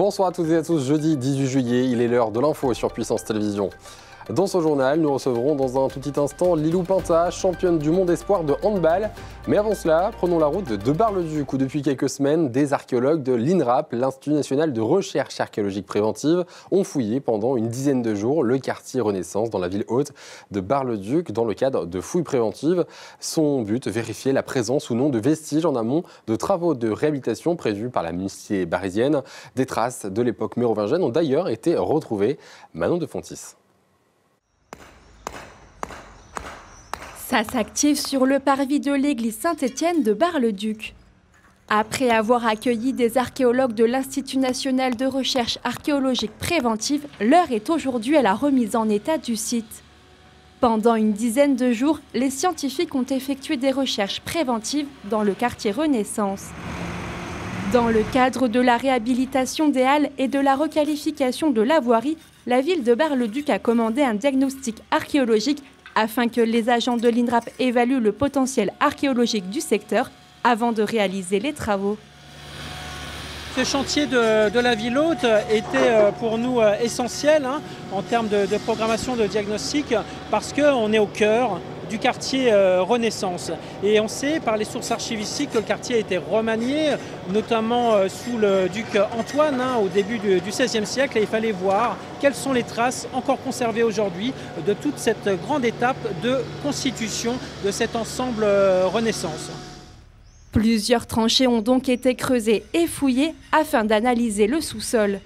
Bonsoir à toutes et à tous, jeudi 18 juillet, il est l'heure de l'info sur Puissance Télévisions. Dans ce journal, nous recevrons dans un tout petit instant Lilou Pinta, championne du monde espoir de handball. Mais avant cela, prenons la route de Bar-le-Duc où depuis quelques semaines, des archéologues de l'INRAP, l'Institut national de recherche archéologique préventive, ont fouillé pendant une dizaine de jours le quartier Renaissance dans la ville haute de Bar-le-Duc dans le cadre de fouilles préventives. Son but, vérifier la présence ou non de vestiges en amont de travaux de réhabilitation prévus par la municipalité parisienne. Des traces de l'époque mérovingienne ont d'ailleurs été retrouvées. Manon de Fontis. Ça s'active sur le parvis de l'église Saint-Étienne de Bar-le-Duc. Après avoir accueilli des archéologues de l'Institut national de recherche archéologique préventive, l'heure est aujourd'hui à la remise en état du site. Pendant une dizaine de jours, les scientifiques ont effectué des recherches préventives dans le quartier Renaissance. Dans le cadre de la réhabilitation des halles et de la requalification de la voirie, la ville de Bar-le-Duc a commandé un diagnostic archéologique afin que les agents de l'INRAP évaluent le potentiel archéologique du secteur avant de réaliser les travaux. Ce chantier de la ville haute était pour nous essentiel en termes de programmation de diagnostic parce qu'on est au cœur du quartier Renaissance. Et on sait par les sources archivistiques que le quartier a été remanié, notamment sous le duc Antoine au début du XVIe siècle. Et il fallait voir quelles sont les traces encore conservées aujourd'hui de toute cette grande étape de constitution de cet ensemble Renaissance. Plusieurs tranchées ont donc été creusées et fouillées afin d'analyser le sous-sol.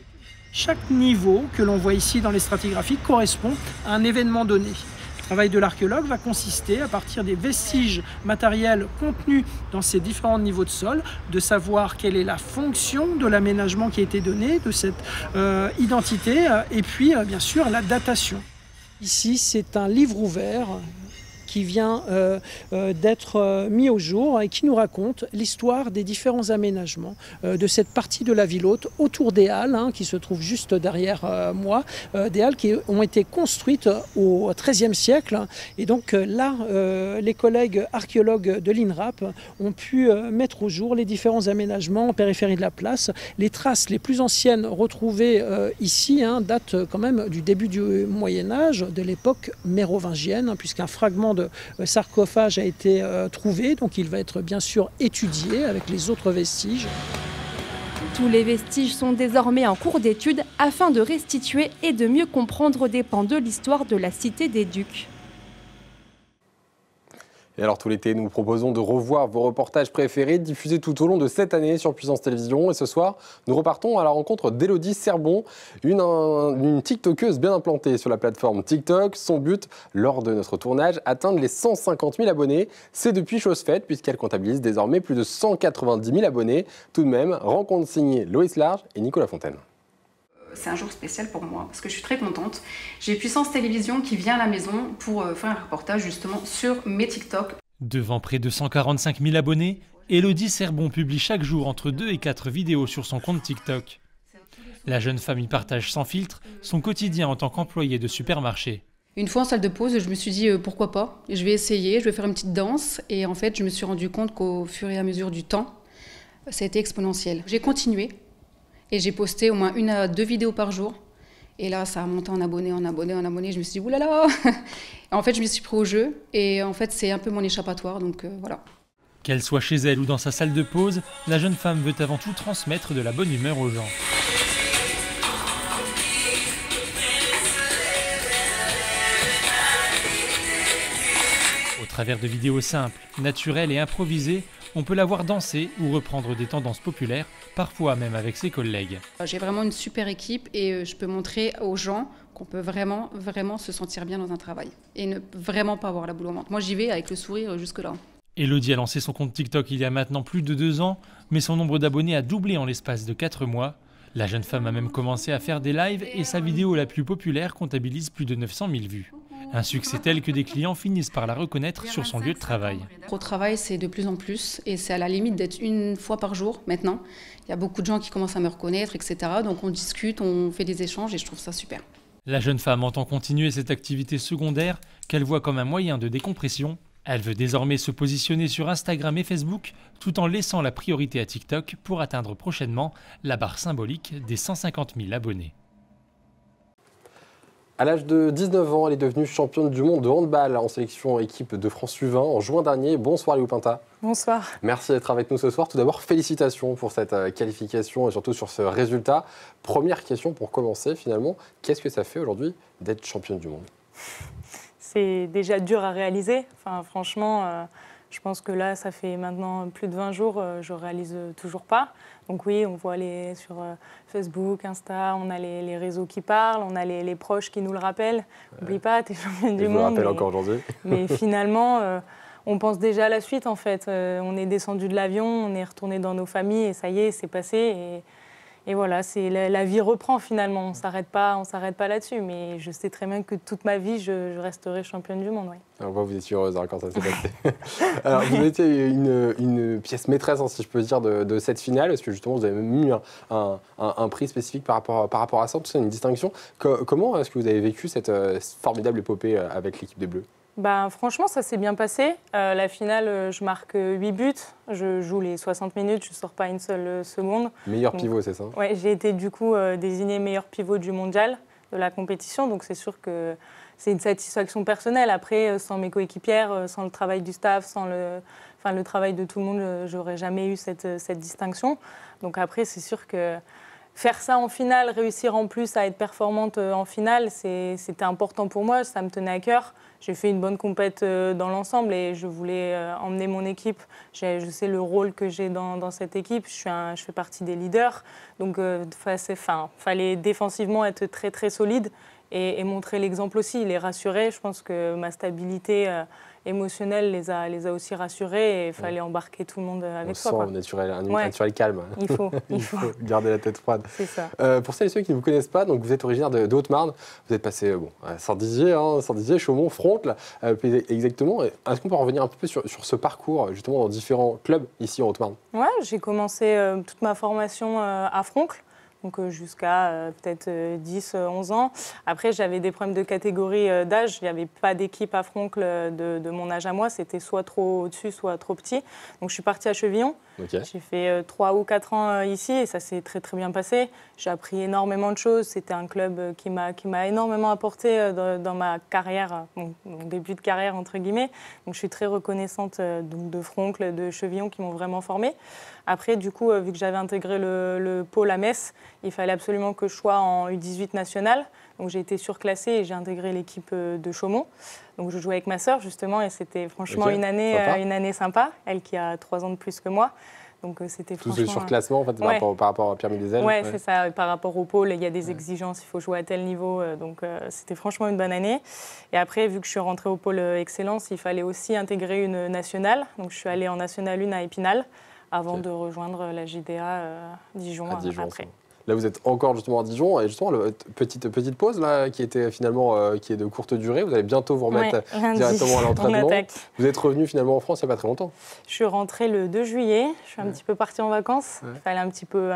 Chaque niveau que l'on voit ici dans les stratigraphies correspond à un événement donné. Le travail de l'archéologue va consister, à partir des vestiges matériels contenus dans ces différents niveaux de sol, de savoir quelle est la fonction de l'aménagement qui a été donné, de cette identité, et puis bien sûr la datation. Ici, c'est un livre ouvert qui vient d'être mis au jour et qui nous raconte l'histoire des différents aménagements de cette partie de la ville haute autour des halles qui se trouvent juste derrière moi, des halles qui ont été construites au XIIIe siècle. Et donc là, les collègues archéologues de l'INRAP ont pu mettre au jour les différents aménagements en périphérie de la place. Les traces les plus anciennes retrouvées ici datent quand même du début du Moyen-Âge, de l'époque mérovingienne, puisqu'un fragment de sarcophage a été trouvé, donc il va être bien sûr étudié avec les autres vestiges. Tous les vestiges sont désormais en cours d'étude afin de restituer et de mieux comprendre des pans de l'histoire de la cité des Ducs. Et alors tout l'été, nous vous proposons de revoir vos reportages préférés diffusés tout au long de cette année sur Puissance Télévisions. Et ce soir, nous repartons à la rencontre d'Élodie Serbon, une TikTokeuse bien implantée sur la plateforme TikTok. Son but, lors de notre tournage, atteindre les 150 000 abonnés. C'est depuis chose faite puisqu'elle comptabilise désormais plus de 190 000 abonnés. Tout de même, rencontre signée Loïs Large et Nicolas Fontaine. C'est un jour spécial pour moi parce que je suis très contente. J'ai Puissance Télévisions qui vient à la maison pour faire un reportage justement sur mes TikTok. Devant près de 145 000 abonnés, Élodie Serbon publie chaque jour entre 2 et 4 vidéos sur son compte TikTok. La jeune femme y partage sans filtre son quotidien en tant qu'employée de supermarché. Une fois en salle de pause, je me suis dit pourquoi pas, je vais essayer, je vais faire une petite danse et en fait je me suis rendu compte qu'au fur et à mesure du temps, ça a été exponentiel. J'ai continué. Et j'ai posté au moins 1 à 2 vidéos par jour. Et là, ça a monté en abonnés. Je me suis dit, oulala. En fait, je me suis pris au jeu. Et en fait, c'est un peu mon échappatoire. Donc voilà. Qu'elle soit chez elle ou dans sa salle de pause, la jeune femme veut avant tout transmettre de la bonne humeur aux gens. Au travers de vidéos simples, naturelles et improvisées, on peut la voir danser ou reprendre des tendances populaires, parfois même avec ses collègues. J'ai vraiment une super équipe et je peux montrer aux gens qu'on peut vraiment se sentir bien dans un travail et ne vraiment pas avoir la boule au ventre. Moi, j'y vais avec le sourire jusque-là. Élodie a lancé son compte TikTok il y a maintenant plus de 2 ans, mais son nombre d'abonnés a doublé en l'espace de 4 mois. La jeune femme a même commencé à faire des lives et sa vidéo la plus populaire comptabilise plus de 900 000 vues. Un succès tel que des clients finissent par la reconnaître sur son lieu de travail. Au travail, c'est de plus en plus et c'est à la limite d'être 1 fois par jour maintenant. Il y a beaucoup de gens qui commencent à me reconnaître, etc. Donc on discute, on fait des échanges et je trouve ça super. La jeune femme entend continuer cette activité secondaire qu'elle voit comme un moyen de décompression Elle veut désormais se positionner sur Instagram et Facebook tout en laissant la priorité à TikTok pour atteindre prochainement la barre symbolique des 150 000 abonnés. À l'âge de 19 ans, elle est devenue championne du monde de handball en sélection équipe de France U20 en juin dernier. Bonsoir Lilou Pintat. Bonsoir. Merci d'être avec nous ce soir. Tout d'abord, félicitations pour cette qualification et surtout sur ce résultat. Première question pour commencer finalement, qu'est-ce que ça fait aujourd'hui d'être championne du monde ? C'est déjà dur à réaliser. Enfin, franchement, je pense que là, ça fait maintenant plus de 20 jours, je ne réalise toujours pas. Donc oui, on voit sur Facebook, Insta, on a les réseaux qui parlent, on a les proches qui nous le rappellent. N'oublie pas, tu es championne du monde. Je me rappelle encore aujourd'hui. Mais finalement, on pense déjà à la suite en fait. On est descendu de l'avion, on est retourné dans nos familles et ça y est, c'est passé. Et voilà, la vie reprend finalement. On s'arrête pas là-dessus. Mais je sais très bien que toute ma vie, je resterai championne du monde. Oui. Alors, vous étiez heureuse quand ça s'est passé. Alors, vous étiez une pièce maîtresse, si je peux dire, de cette finale, parce que justement, vous avez même eu un prix spécifique par rapport à ça, tout ça, une distinction. Comment est-ce que vous avez vécu cette formidable épopée avec l'équipe des Bleus ? Franchement, ça s'est bien passé. La finale, je marque 8 buts. Je joue les 60 minutes, je ne sors pas une seule seconde. Meilleur pivot, c'est ça ? Oui, j'ai été du coup désignée meilleur pivot du mondial de la compétition. Donc c'est sûr que c'est une satisfaction personnelle. Après, sans mes coéquipières, sans le travail du staff, sans le travail de tout le monde, je n'aurais jamais eu cette distinction. Donc après, c'est sûr que faire ça en finale, réussir en plus à être performante en finale, c'était important pour moi, ça me tenait à cœur. J'ai fait une bonne compète dans l'ensemble et je voulais emmener mon équipe. Je sais le rôle que j'ai dans cette équipe, je fais partie des leaders. Donc fallait défensivement être très très solide et montrer l'exemple aussi, les rassurer. Je pense que ma stabilité émotionnelle les a aussi rassurés et il fallait embarquer tout le monde avec soi. On sent un naturel calme. Il faut garder la tête froide. C'est ça. Pour celles et ceux qui ne vous connaissent pas, donc vous êtes originaire de Haute-Marne, vous êtes passé à Saint-Dizier, Chaumont, Frontles, exactement. Est-ce qu'on peut revenir un peu sur ce parcours justement dans différents clubs ici en Haute-Marne ? Ouais, j'ai commencé toute ma formation à Frontles. Donc jusqu'à peut-être 10, 11 ans. Après, j'avais des problèmes de catégorie d'âge. Il n'y avait pas d'équipe à Frontles de mon âge à moi. C'était soit trop au-dessus, soit trop petit. Donc je suis partie à Chevillon. Okay. J'ai fait 3 ou 4 ans ici et ça s'est très très bien passé. J'ai appris énormément de choses. C'était un club qui m'a énormément apporté dans ma carrière, mon début de carrière entre guillemets. Donc je suis très reconnaissante de Frontles, de Chevillon qui m'ont vraiment formée. Après, du coup, vu que j'avais intégré le pôle à Metz, il fallait absolument que je sois en U18 nationale. Donc j'ai été surclassée et j'ai intégré l'équipe de Chaumont. Donc je jouais avec ma sœur justement et c'était franchement une année sympa. Elle qui a 3 ans de plus que moi. Donc c'était franchement... Tout ce surclassement en fait, par rapport à Pierre Médézel. Ouais, c'est ça. Par rapport au pôle, il y a des exigences, il faut jouer à tel niveau. Donc c'était franchement une bonne année. Et après, vu que je suis rentrée au pôle excellence, il fallait aussi intégrer une nationale. Donc je suis allée en nationale 1 à Épinal avant de rejoindre la JDA Dijon après. Là, vous êtes encore justement à Dijon et justement, petite pause là, qui était finalement qui est de courte durée. Vous allez bientôt vous remettre directement à l'entraînement. Vous êtes revenu finalement en France il n'y a pas très longtemps. Je suis rentrée le 2 juillet. Je suis un petit peu partie en vacances. Il fallait un petit peu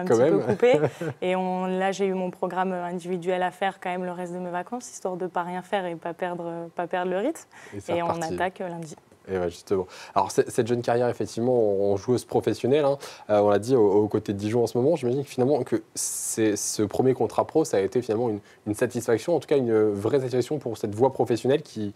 couper. Et là, j'ai eu mon programme individuel à faire quand même le reste de mes vacances, histoire de ne pas rien faire et pas perdre le rythme. Et on attaque lundi. Et ouais, justement. Alors, cette jeune carrière, effectivement, en joueuse professionnelle, on l'a dit, aux côtés de Dijon en ce moment, j'imagine que finalement, ce premier contrat pro, ça a été finalement une satisfaction, en tout cas une vraie satisfaction pour cette voie professionnelle qui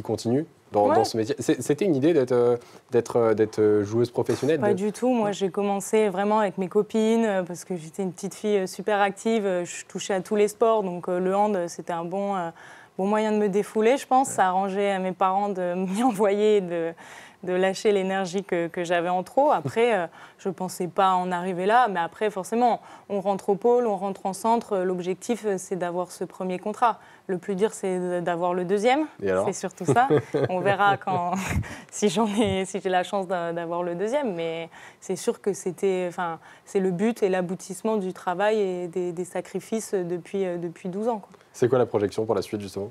continue dans ce métier. C'était une idée d'être joueuse professionnelle ? Pas du tout. Moi, j'ai commencé vraiment avec mes copines, parce que j'étais une petite fille super active, je touchais à tous les sports, donc le hand, c'était un bon moyen de me défouler, je pense. Ça arrangeait à mes parents de m'y envoyer, de lâcher l'énergie que j'avais en trop. Après, je ne pensais pas en arriver là, mais après, forcément, on rentre au pôle, on rentre en centre. L'objectif, c'est d'avoir ce premier contrat. Le plus dur, c'est d'avoir le deuxième. C'est surtout ça. On verra si j'ai la chance d'avoir le deuxième. Mais c'est sûr que c'est le but et l'aboutissement du travail et des sacrifices depuis 12 ans. C'est quoi la projection pour la suite, justement ?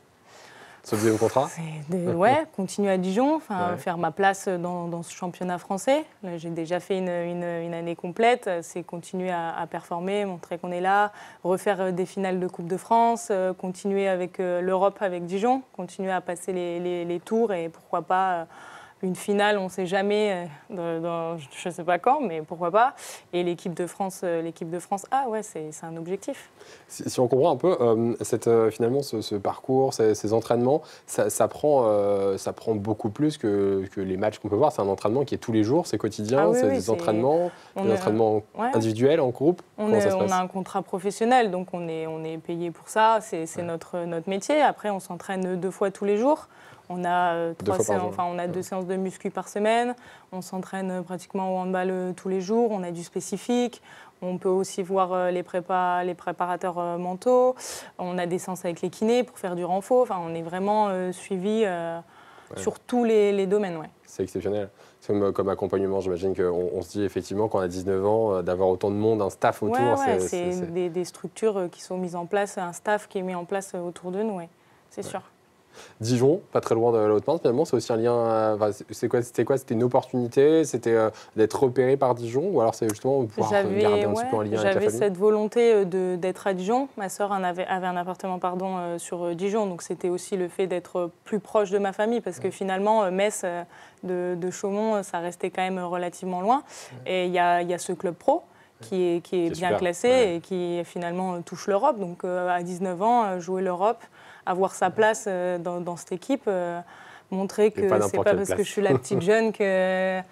ce deuxième contrat? Ouais, continuer à Dijon, Ouais. faire ma place dans ce championnat français. Là, j'ai déjà fait une année complète. C'est continuer à performer, montrer qu'on est là, refaire des finales de Coupe de France, continuer avec l'Europe avec Dijon, continuer à passer les tours et pourquoi pas une finale, on ne sait jamais, je ne sais pas quand, mais pourquoi pas. Et l'équipe de France, ah ouais, c'est un objectif. Si on comprend un peu, finalement, ce parcours, ces entraînements, ça prend beaucoup plus que les matchs qu'on peut voir. C'est un entraînement qui est tous les jours, c'est quotidien, Ah oui, c'est oui, des entraînements ouais. individuels, en groupe. On a un contrat professionnel, donc on est payé pour ça, c'est notre métier. Après, on s'entraîne 2 fois tous les jours. On a 2 séances de muscu par semaine. On s'entraîne pratiquement au handball tous les jours. On a du spécifique. On peut aussi voir les préparateurs mentaux. On a des séances avec les kinés pour faire du renfort. Enfin, on est vraiment suivi sur tous les domaines. Ouais. C'est exceptionnel. Comme accompagnement, j'imagine qu'on se dit effectivement quand on a 19 ans, d'avoir autant de monde, un staff autour. Ouais, c'est des structures qui sont mises en place, un staff qui est mis en place autour de nous, ouais, c'est sûr. Dijon, pas très loin de la Haute-Marne, finalement, c'est aussi un lien. C'était quoi? C'était une opportunité? C'était d'être repéré par Dijon? Ou alors c'est justement pouvoir garder un petit peu un lien avec la famille? J'avais cette volonté d'être à Dijon. Ma sœur avait un appartement sur Dijon, donc c'était aussi le fait d'être plus proche de ma famille, parce que finalement, Metz de Chaumont, ça restait quand même relativement loin. Et il y a ce club pro qui est bien classé et qui finalement touche l'Europe. Donc à 19 ans, jouer l'Europe, avoir sa place dans cette équipe, montrer que c'est pas parce que je suis la petite jeune que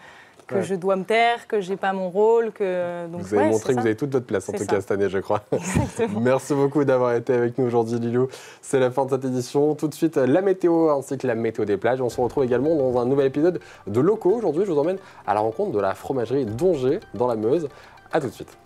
je dois me taire, que j'ai pas mon rôle. Donc, vous avez montré que vous avez toute votre place, en tout cas cette année, je crois. Exactement. Merci beaucoup d'avoir été avec nous aujourd'hui, Lilou. C'est la fin de cette édition. Tout de suite, la météo ainsi que la météo des plages. On se retrouve également dans un nouvel épisode de Locaux. Aujourd'hui, je vous emmène à la rencontre de la fromagerie d'Ongers, dans la Meuse. A tout de suite.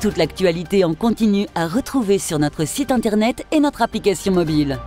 Toute l'actualité en continu à retrouver sur notre site internet et notre application mobile.